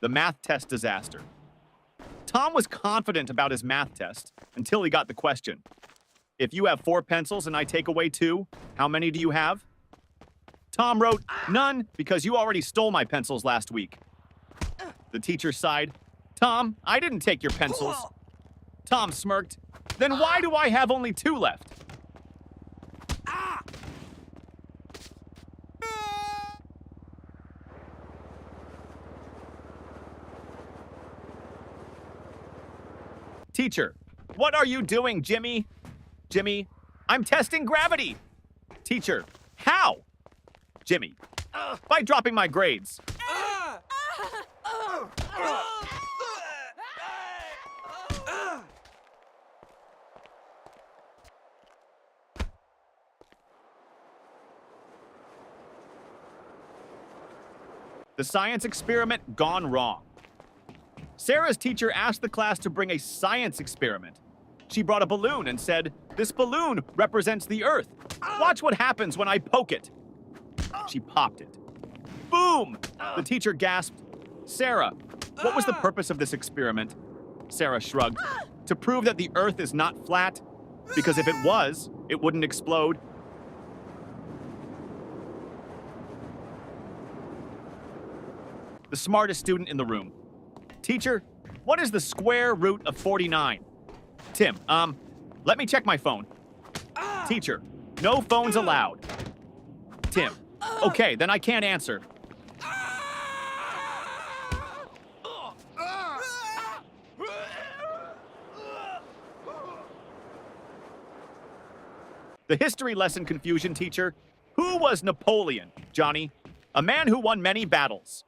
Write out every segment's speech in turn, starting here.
The math test disaster. Tom was confident about his math test until he got the question. If you have 4 pencils and I take away 2, how many do you have? Tom wrote, none, because you already stole my pencils last week. The teacher sighed. Tom, I didn't take your pencils. Tom smirked. Then why do I have only 2 left? Teacher, what are you doing, Jimmy? Jimmy, I'm testing gravity. Teacher, how? Jimmy, by dropping my grades. The science experiment gone wrong. Sarah's teacher asked the class to bring a science experiment. She brought a balloon and said, "This balloon represents the Earth. Watch what happens when I poke it." She popped it. Boom! The teacher gasped, "Sarah, what was the purpose of this experiment?" Sarah shrugged. "To prove that the Earth is not flat, because if it was, it wouldn't explode." The smartest student in the room. Teacher, what is the square root of 49? Tim, let me check my phone. Teacher, no phones allowed. Tim, okay, then I can't answer. The history lesson confusion teacher. Who was Napoleon, Johnny? A man who won many battles.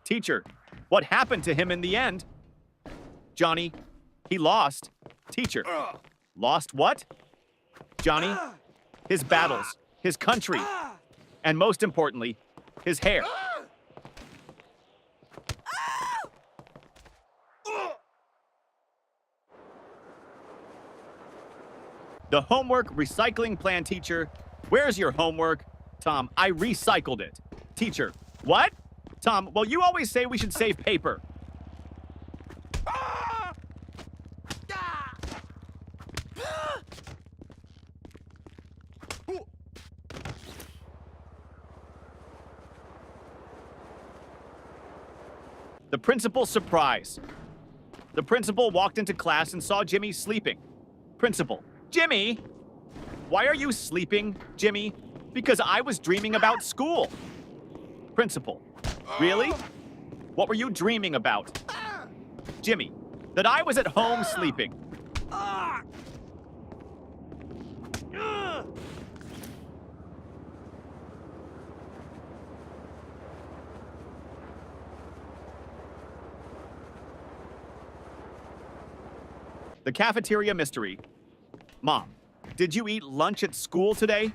Teacher, what happened to him in the end? Johnny, he lost. Teacher, lost what? Johnny, his battles, his country, and most importantly, his hair. The homework recycling plan teacher. Where's your homework? Tom, I recycled it. Teacher, what? Tom, well, you always say we should save paper. The principal's surprise. The principal walked into class and saw Jimmy sleeping. Principal, Jimmy! Why are you sleeping, Jimmy? Because I was dreaming about school. Principal, really? What were you dreaming about? Jimmy, that I was at home sleeping. The cafeteria mystery. Mom, did you eat lunch at school today?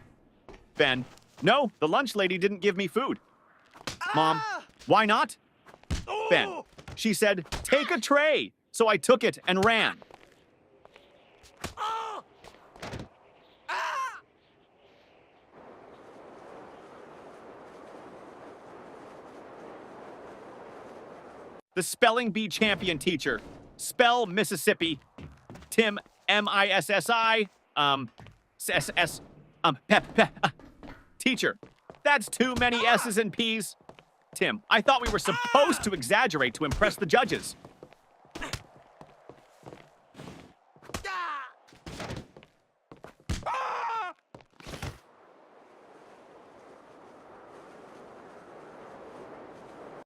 Ben, no, the lunch lady didn't give me food. Mom, why not? Ben, she said, take a tray. So I took it and ran. The spelling bee champion teacher. Spell Mississippi. Tim, M-I-S-S-I, S-S, Teacher, that's too many S's and P's. Tim, I thought we were supposed to exaggerate to impress the judges.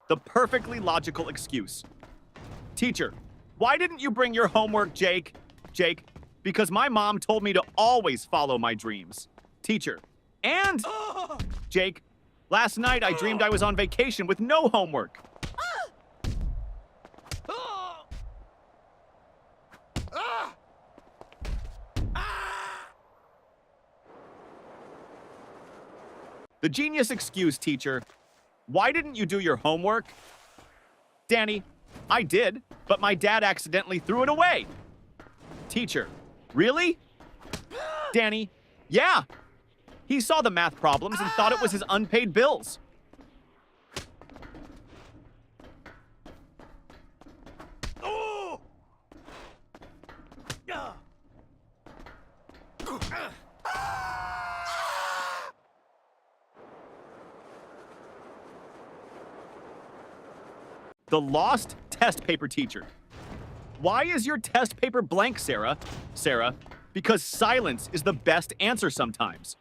The perfectly logical excuse. Teacher, why didn't you bring your homework, Jake? Jake, because my mom told me to always follow my dreams. Teacher, and Jake, last night I dreamed I was on vacation with no homework. The genius excuse, teacher. Why didn't you do your homework? Danny, I did, but my dad accidentally threw it away. Teacher, really? Danny, yeah. He saw the math problems and thought it was his unpaid bills. The lost test paper teacher. Why is your test paper blank, Sarah? Sarah, because silence is the best answer sometimes.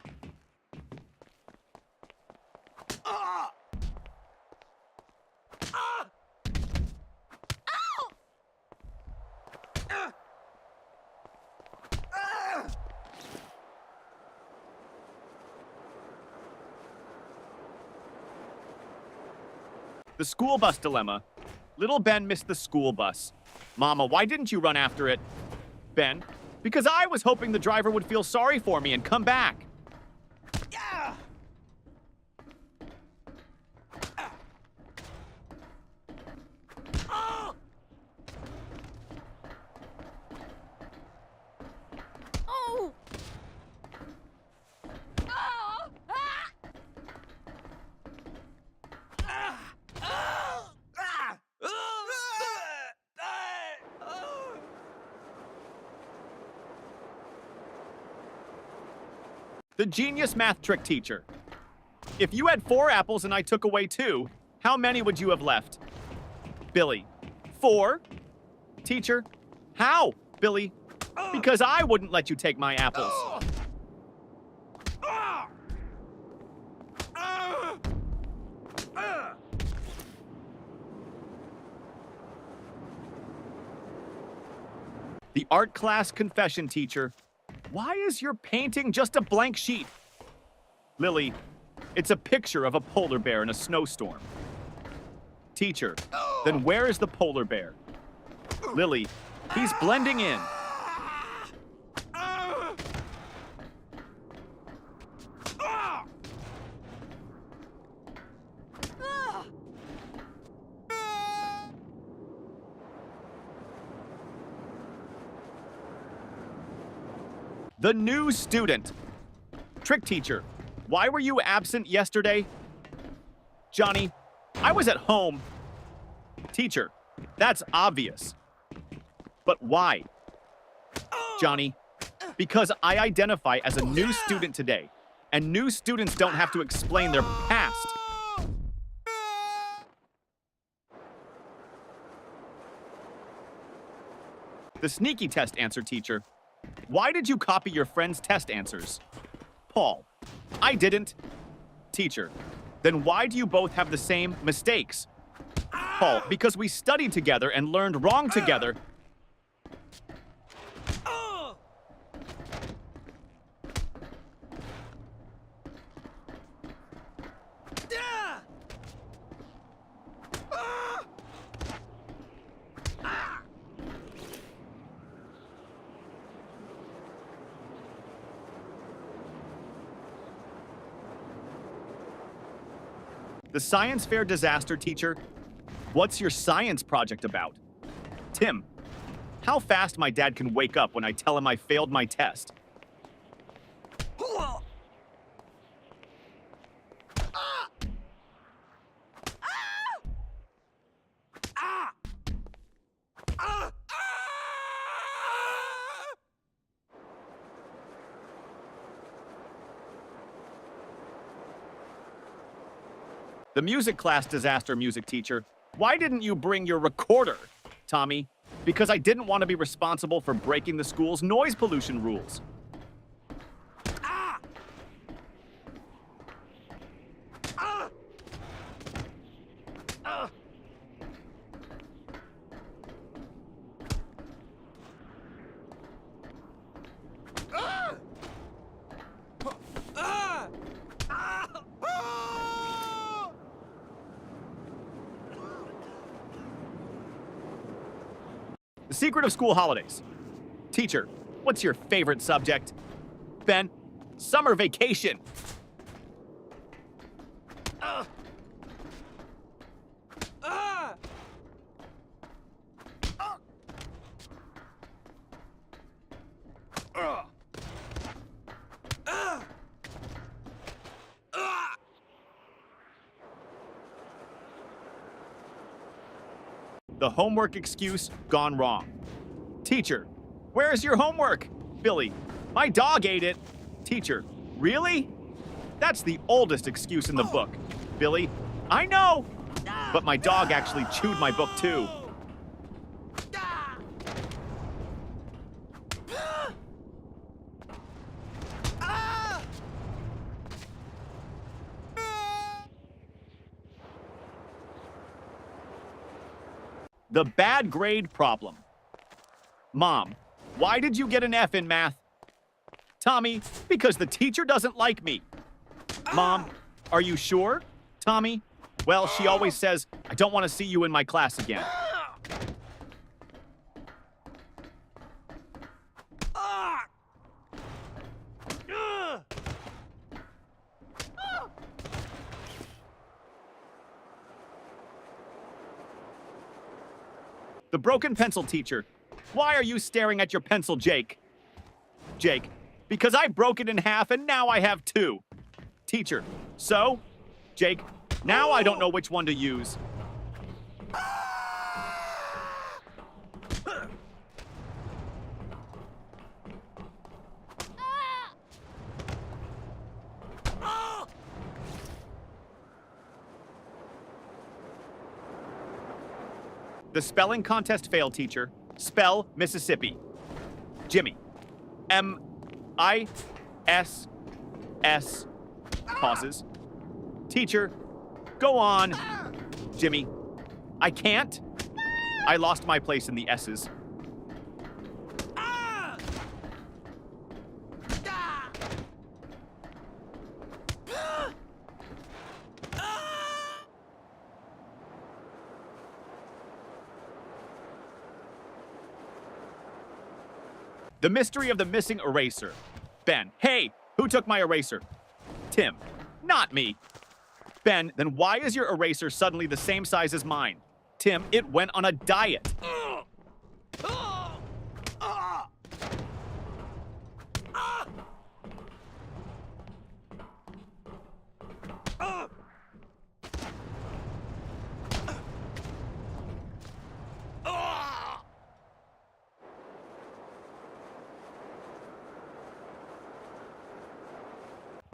The school bus dilemma. Little Ben missed the school bus. Mama, why didn't you run after it? Ben, because I was hoping the driver would feel sorry for me and come back. Yeah. Oh. Oh. The genius math trick teacher. If you had 4 apples and I took away 2, how many would you have left? Billy, 4? Teacher, how? Billy, because I wouldn't let you take my apples. The art class confession teacher. Why is your painting just a blank sheet? Lily, it's a picture of a polar bear in a snowstorm. Teacher, then where is the polar bear? Lily, he's blending in. The new student. Trick teacher, why were you absent yesterday? Johnny, I was at home. Teacher, that's obvious. But why? Johnny, because I identify as a new student today, and new students don't have to explain their past. The sneaky test answer teacher. Why did you copy your friend's test answers? Paul, I didn't. Teacher, then why do you both have the same mistakes? Paul, because we studied together and learned wrong together. The science fair disaster teacher. What's your science project about? Tim, how fast my dad can wake up when I tell him I failed my test. The music class disaster music teacher. Why didn't you bring your recorder? Tommy, because I didn't want to be responsible for breaking the school's noise pollution rules. The secret of school holidays. Teacher, what's your favorite subject? Ben, summer vacation. The homework excuse gone wrong. Teacher, where's your homework? Billy, my dog ate it. Teacher, really? That's the oldest excuse in the book. Billy, I know. But my dog actually chewed my book too. The bad grade problem. Mom, why did you get an F in math? Tommy, because the teacher doesn't like me. Mom, are you sure? Tommy, well, she always says, I don't want to see you in my class again. The broken pencil teacher. Why are you staring at your pencil, Jake? Jake, because I broke it in half and now I have two. Teacher, so? Jake, now I don't know which one to use. The spelling contest failed, teacher. Spell Mississippi. Jimmy. M-I-S-S. Pauses. Teacher, go on. Jimmy. I can't. I lost my place in the S's. The mystery of the missing eraser. Ben, hey, who took my eraser? Tim, not me. Ben, then why is your eraser suddenly the same size as mine? Tim, it went on a diet.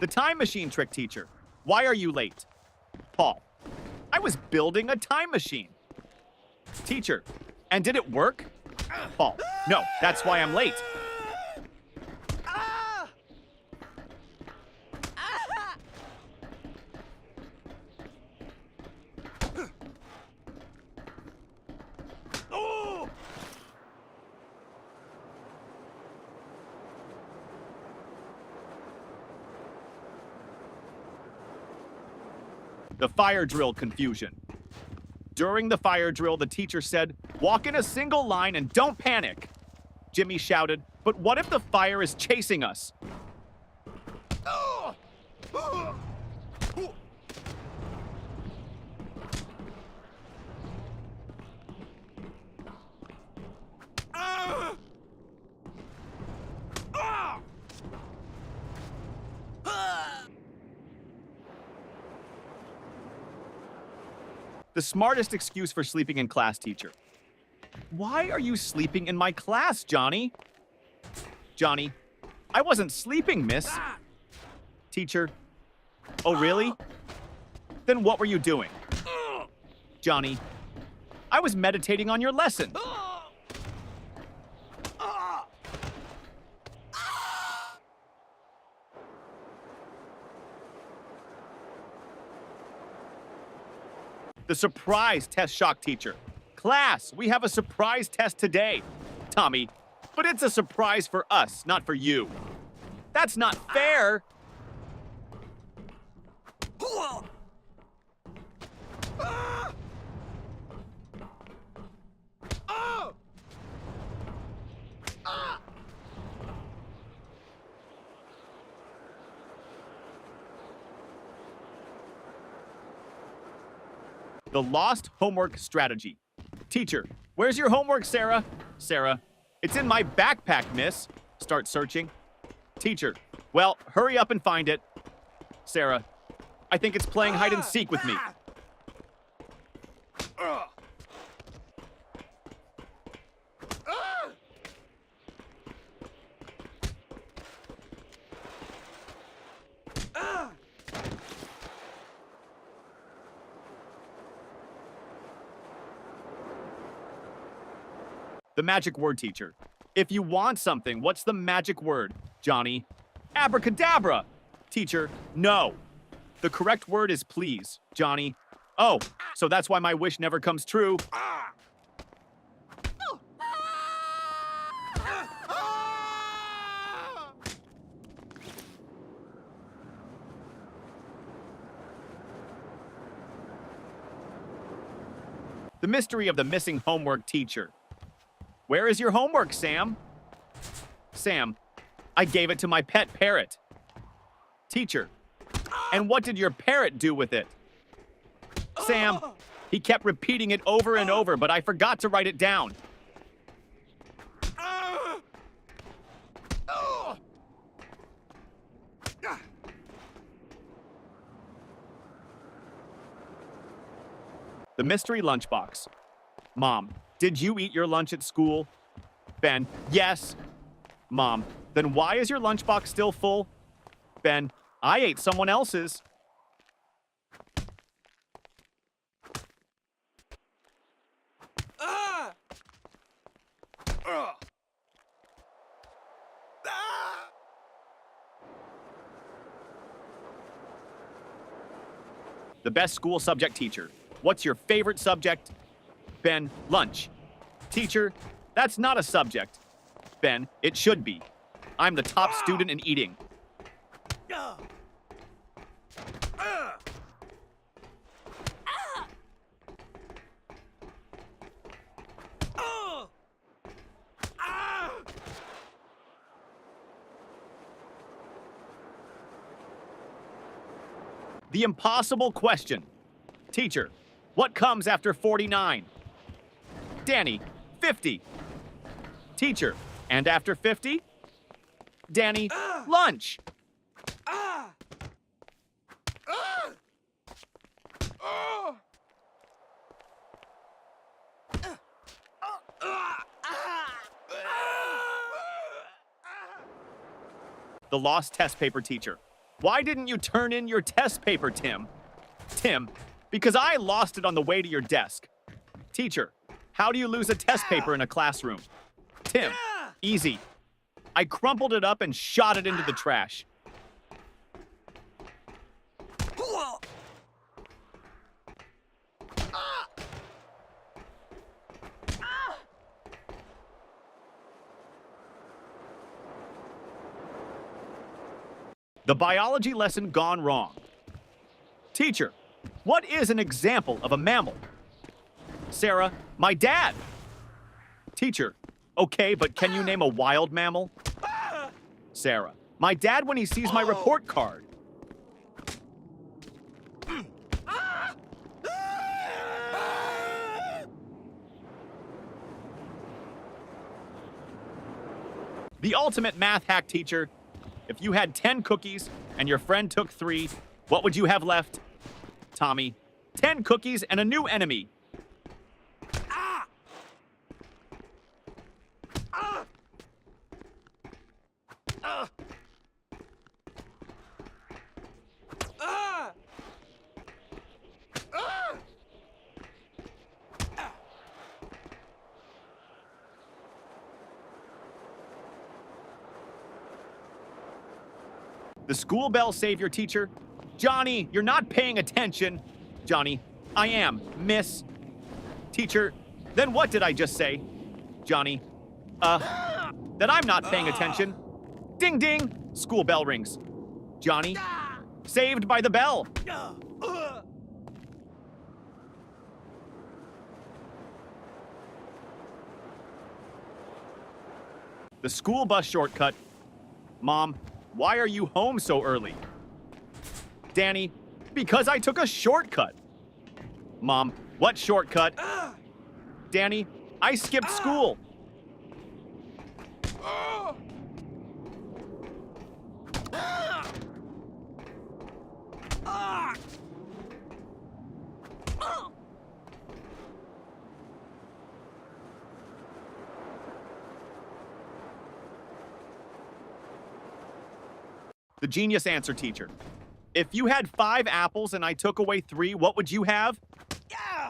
The time machine trick teacher. Why are you late? Paul. I was building a time machine. Teacher. And did it work? Paul. No, that's why I'm late. The fire drill confusion. During the fire drill, the teacher said, walk in a single line and don't panic. Jimmy shouted, but what if the fire is chasing us? The smartest excuse for sleeping in class, teacher. Why are you sleeping in my class, Johnny? Johnny, I wasn't sleeping, miss. Teacher, oh really? Then what were you doing? Johnny, I was meditating on your lesson. The surprise test shock teacher. Class, we have a surprise test today. Tommy, but it's a surprise for us, not for you. That's not fair. The lost homework strategy. Teacher, where's your homework, Sarah? Sarah, it's in my backpack, miss. Start searching. Teacher, well, hurry up and find it. Sarah, I think it's playing hide and seek with me. The magic word, teacher. If you want something, what's the magic word, Johnny? Abracadabra! Teacher, no. The correct word is please, Johnny. Oh, so that's why my wish never comes true. The mystery of the missing homework teacher. Where is your homework, Sam? Sam, I gave it to my pet parrot. Teacher, and what did your parrot do with it? Sam, he kept repeating it over and over, but I forgot to write it down. The mystery lunchbox. Mom, did you eat your lunch at school? Ben, yes. Mom, then why is your lunchbox still full? Ben, I ate someone else's. The best school subject teacher. What's your favorite subject? Ben, lunch. Teacher, that's not a subject. Ben, it should be. I'm the top student in eating. The impossible question. Teacher, what comes after 49? Danny, 50. Teacher, and after 50? Danny, lunch. The lost test paper teacher. Why didn't you turn in your test paper, Tim? Tim, because I lost it on the way to your desk. Teacher, how do you lose a test paper in a classroom? Tim, easy. I crumpled it up and shot it into the trash. The biology lesson gone wrong. Teacher, what is an example of a mammal? Sarah, my dad. Teacher, okay, but can you name a wild mammal? Sarah, my dad when he sees my report card. The ultimate math hack teacher. If you had 10 cookies and your friend took 3, what would you have left? Tommy, 10 cookies and a new enemy. The school bell savior teacher. Johnny, you're not paying attention. Johnny, I am, miss. Teacher, then what did I just say? Johnny, that I'm not paying attention. Ding ding, school bell rings. Johnny, saved by the bell. The school bus shortcut. Mom, why are you home so early? Danny, because I took a shortcut. Mom, what shortcut? Danny, I skipped school. The genius answer teacher. If you had 5 apples and I took away 3, what would you have?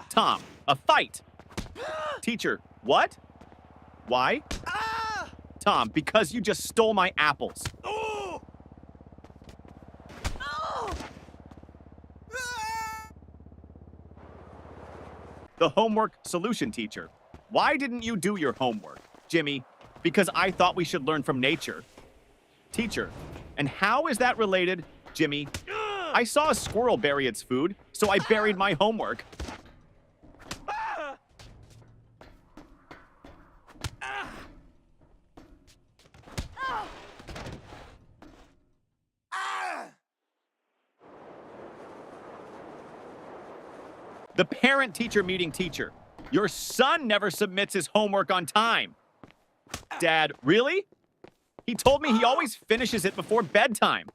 Tom, a fight. Teacher, what? Why? Tom, because you just stole my apples. The homework solution teacher. Why didn't you do your homework? Jimmy, because I thought we should learn from nature. Teacher, and how is that related? Jimmy, I saw a squirrel bury its food, so I buried my homework. The parent-teacher meeting teacher. Your son never submits his homework on time. Dad, really? He told me he always finishes it before bedtime.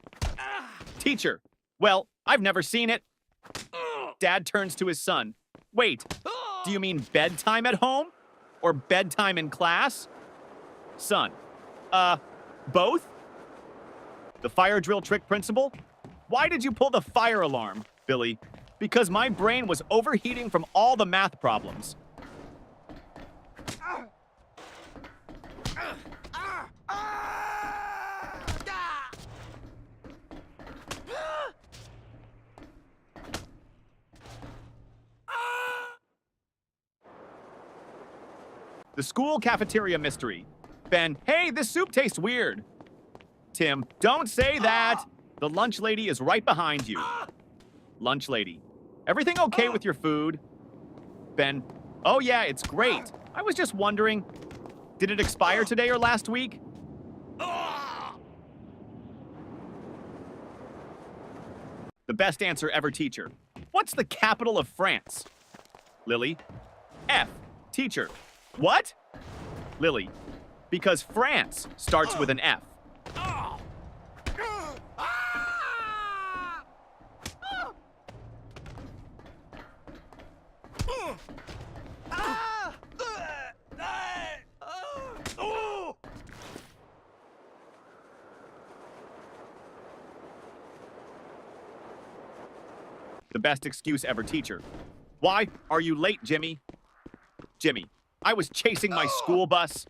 Teacher, well, I've never seen it. Dad turns to his son. Wait, do you mean bedtime at home? Or bedtime in class? Son, both? The fire drill trick principal? Why did you pull the fire alarm, Billy? Because my brain was overheating from all the math problems. The school cafeteria mystery. Ben, hey, this soup tastes weird. Tim, don't say that. The lunch lady is right behind you. Lunch lady, everything okay with your food? Ben, oh yeah, it's great. I was just wondering, did it expire today or last week? The best answer ever teacher. What's the capital of France? Lily, F. Teacher, what? Lily, because France starts with an F. The best excuse ever teacher. Why are you late, Jimmy? Jimmy, I was chasing my school bus.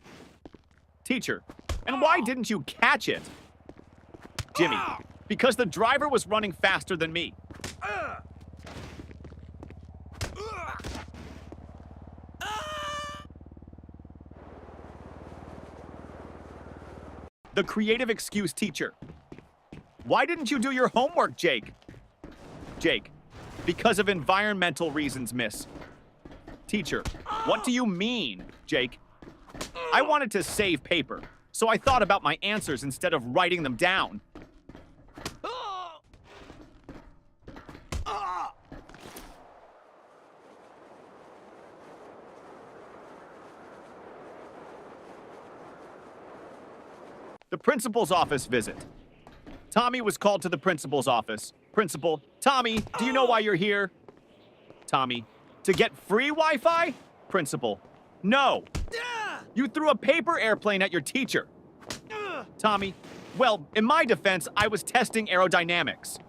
Teacher, and why didn't you catch it? Jimmy, because the driver was running faster than me. The creative excuse teacher. Why didn't you do your homework, Jake? Jake, because of environmental reasons, miss. Teacher, what do you mean, Jake? I wanted to save paper, so I thought about my answers instead of writing them down. The principal's office visit. Tommy was called to the principal's office. Principal, Tommy, do you know why you're here? Tommy, to get free Wi-Fi? Principal, no. You threw a paper airplane at your teacher. Tommy, well, in my defense, I was testing aerodynamics.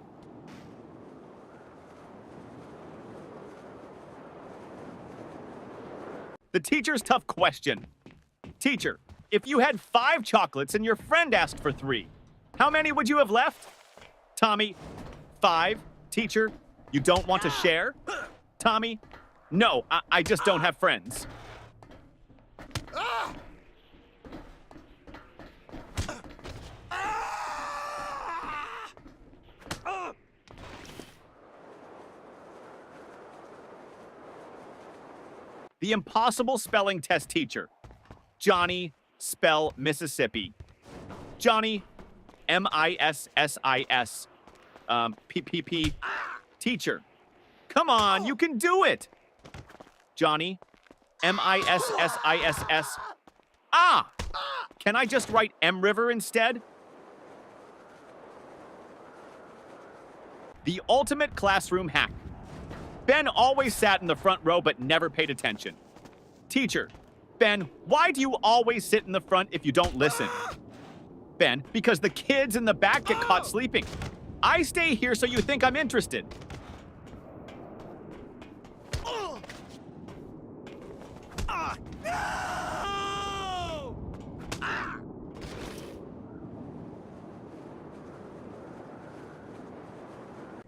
The teacher's tough question. Teacher, if you had 5 chocolates and your friend asked for 3, how many would you have left? Tommy, 5. Teacher, you don't want to share? Tommy, no, I just don't have friends. The impossible spelling test teacher. Johnny, spell Mississippi. Johnny, M-I-S-S-I-S. P-P-P. Teacher, come on, you can do it. Johnny, M-I-S-S-I-S-S. Ah! Can I just write M River instead? The ultimate classroom hack. Ben always sat in the front row but never paid attention. Teacher, Ben, why do you always sit in the front if you don't listen? Ben, because the kids in the back get caught sleeping. I stay here so you think I'm interested.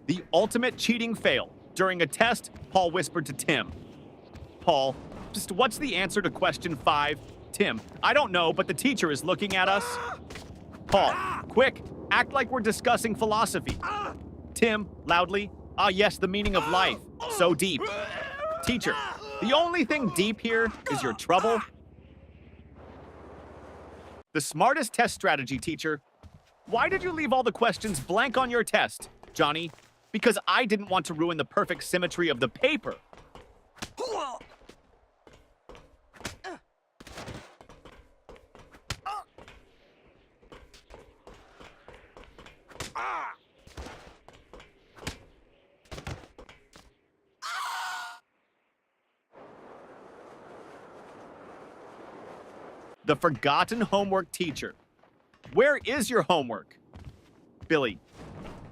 The ultimate cheating fail. During a test, Paul whispered to Tim. Paul, just what's the answer to question 5? Tim, I don't know, but the teacher is looking at us. Paul, quick, act like we're discussing philosophy. Tim, loudly, ah yes, the meaning of life. So deep. Teacher, the only thing deep here is your trouble. The smartest test strategy, teacher. Why did you leave all the questions blank on your test, Johnny? Because I didn't want to ruin the perfect symmetry of the paper. The forgotten homework teacher. Where is your homework? Billy,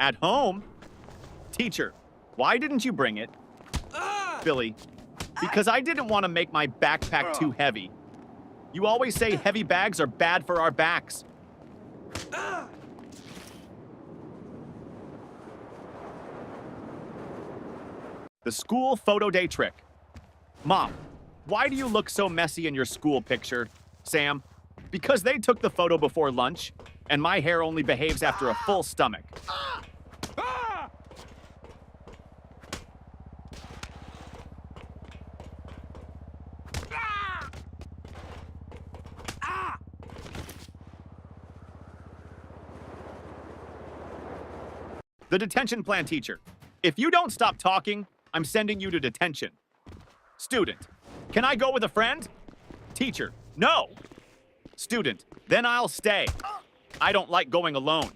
at home? Teacher, why didn't you bring it? Billy, because I didn't want to make my backpack too heavy. You always say heavy bags are bad for our backs. The school photo day trick. Mom, why do you look so messy in your school picture? Sam, because they took the photo before lunch, and my hair only behaves after a full stomach. The detention plan teacher. If you don't stop talking, I'm sending you to detention. Student, can I go with a friend? Teacher, no. Student, then I'll stay. I don't like going alone.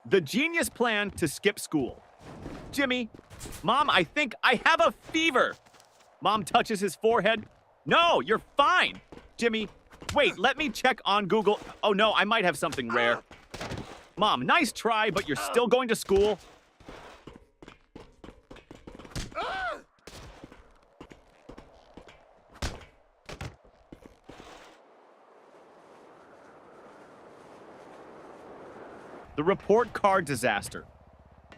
The genius plan to skip school. Jimmy, Mom, I think I have a fever. Mom touches his forehead. No, you're fine. Jimmy, wait, let me check on Google. Oh no, I might have something rare. Mom, nice try, but you're still going to school. The report card disaster.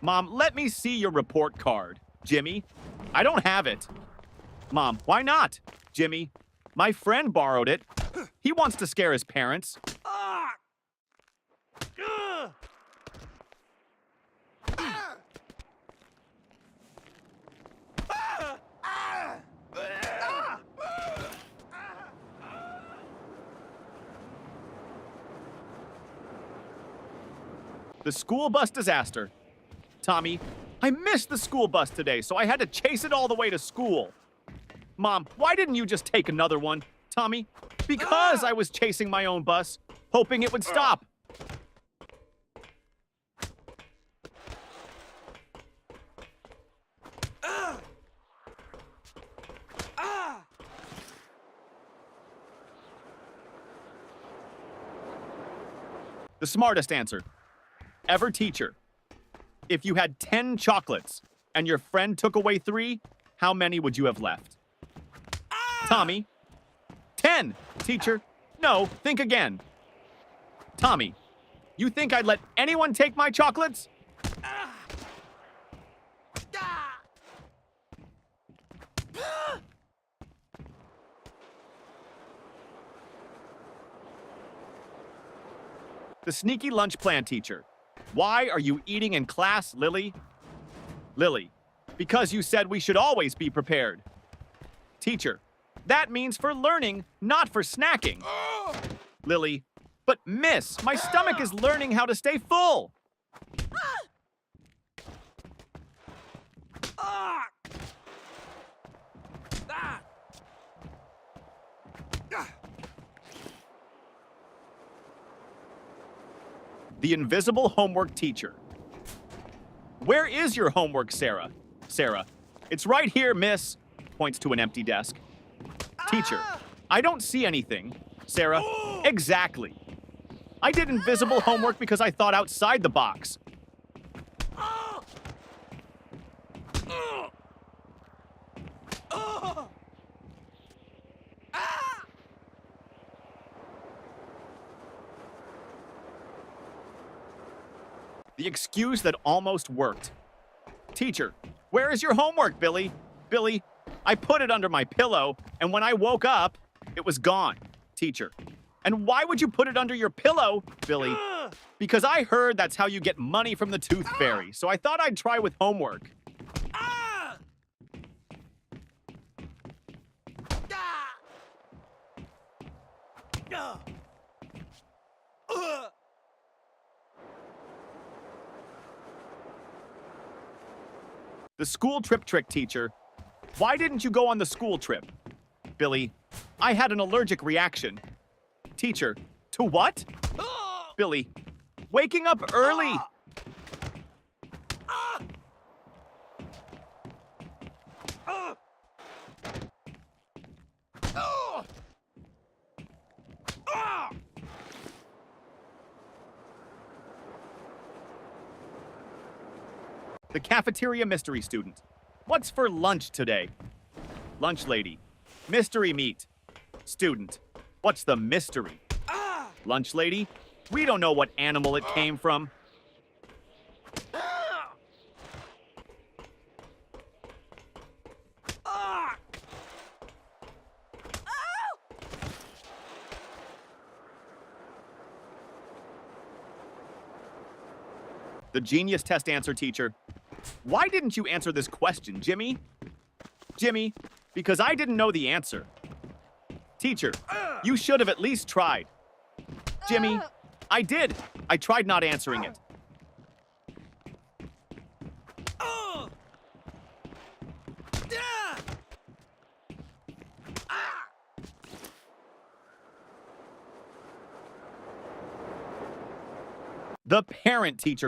Mom, let me see your report card. Jimmy, I don't have it. Mom, why not? Jimmy, my friend borrowed it. He wants to scare his parents. The school bus disaster. Tommy, I missed the school bus today, so I had to chase it all the way to school. Mom, why didn't you just take another one? Tommy, because I was chasing my own bus, hoping it would stop. The smartest answer. Ever teacher. If you had 10 chocolates and your friend took away 3, how many would you have left? Tommy. 10, teacher. No, think again. Tommy, you think I'd let anyone take my chocolates? The sneaky lunch plan teacher. Why are you eating in class, Lily? Lily, because you said we should always be prepared. Teacher, that means for learning, not for snacking. Lily, but miss, my stomach is learning how to stay full. The invisible homework teacher. Where is your homework, Sarah? Sarah, it's right here, miss. Points to an empty desk. Teacher, I don't see anything. Sarah, exactly. I did invisible homework because I thought outside the box. The excuse that almost worked. Teacher, where is your homework, Billy? Billy, I put it under my pillow, and when I woke up, it was gone. Teacher, and why would you put it under your pillow, Billy? Because I heard that's how you get money from the Tooth Fairy, so I thought I'd try with homework. The school trip trick, teacher. Why didn't you go on the school trip? Billy, I had an allergic reaction. Teacher, to what? Billy, waking up early. The cafeteria mystery student. What's for lunch today? Lunch lady. Mystery meat. Student. What's the mystery? Lunch lady. We don't know what animal it came from. The genius test answer, teacher. Why didn't you answer this question, Jimmy? Jimmy, because I didn't know the answer. Teacher, you should have at least tried. Jimmy, I did. I tried not answering it. The parent-teacher